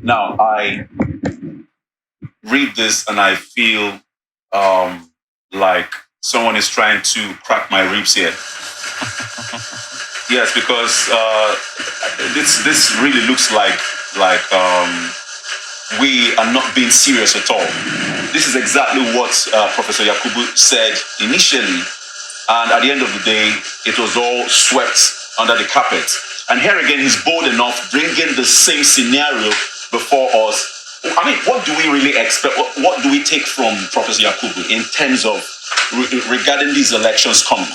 Now, I read this and I feel like someone is trying to crack my ribs here. Yes, because this really looks like we are not being serious at all. This is exactly what Professor Yakubu said initially, and at the end of the day, it was all swept under the carpet. And here again, he's bold enough, bringing the same scenario before us. I mean, what do we really expect? What do we take from Professor Yakubu in terms of regarding these elections coming?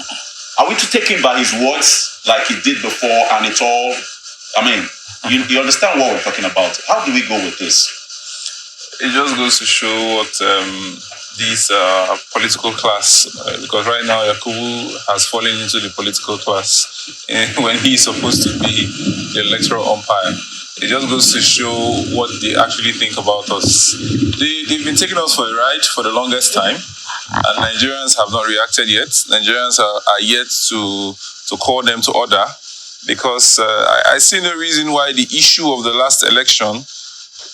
Are we to take him by his words like he did before, and it's all? I mean, you understand what we're talking about? How do we go with this? It just goes to show what this political class, because right now Yakubu has fallen into the political class when he's supposed to be the electoral umpire. It just goes to show what they actually think about us. They've been taking us for a ride for the longest time, and Nigerians have not reacted yet. Nigerians are yet to call them to order, because I see no reason why the issue of the last election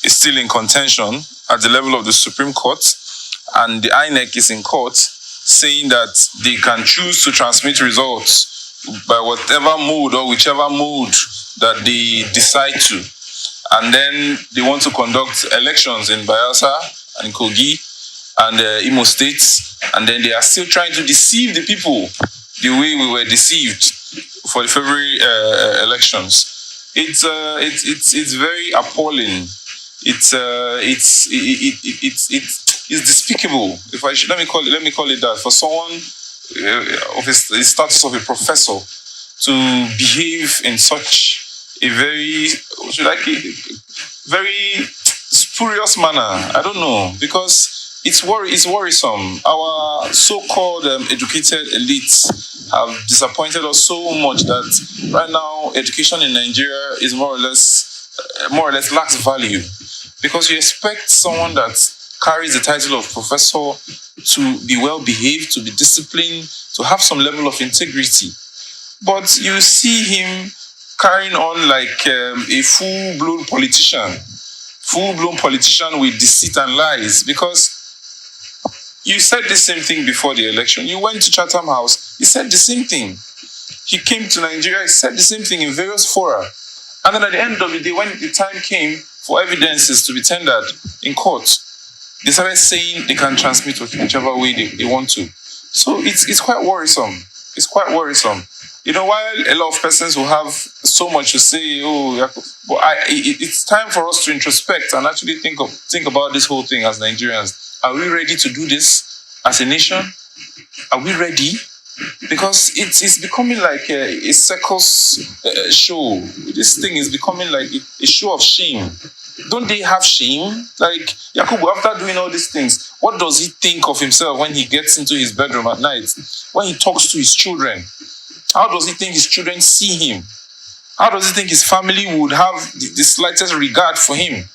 is still in contention at the level of the Supreme Court, and the INEC is in court saying that they can choose to transmit results by whatever mode or whichever mode that they decide to. And then they want to conduct elections in Bayelsa and Kogi and Imo states, and then they are still trying to deceive the people the way we were deceived for the February elections. It's very appalling. It's despicable. Let me call it that, for someone of his status of a professor to behave in such a very spurious manner. I don't know, because it's worrisome. Our so-called educated elites have disappointed us so much that right now education in Nigeria is more or less lacks value, because you expect someone that carries the title of professor to be well behaved, to be disciplined, to have some level of integrity, but you see him carrying on like a full-blown politician with deceit and lies. Because you said the same thing before the election. You went to Chatham House, he said the same thing. He came to Nigeria, he said the same thing in various fora. And then at the end of the day, when the time came for evidences to be tendered in court, they started saying they can transmit whichever way they want to. So it's quite worrisome. It's quite worrisome. You know, while a lot of persons will have so much to say, but it's time for us to introspect and actually think about this whole thing as Nigerians. Are we ready to do this as a nation? Are we ready? Because it's becoming like a circus show. This thing is becoming like a show of shame. Don't they have shame? Like, Yakubu, after doing all these things, what does he think of himself when he gets into his bedroom at night? When he talks to his children? How does he think his children see him? How does he think his family would have the slightest regard for him?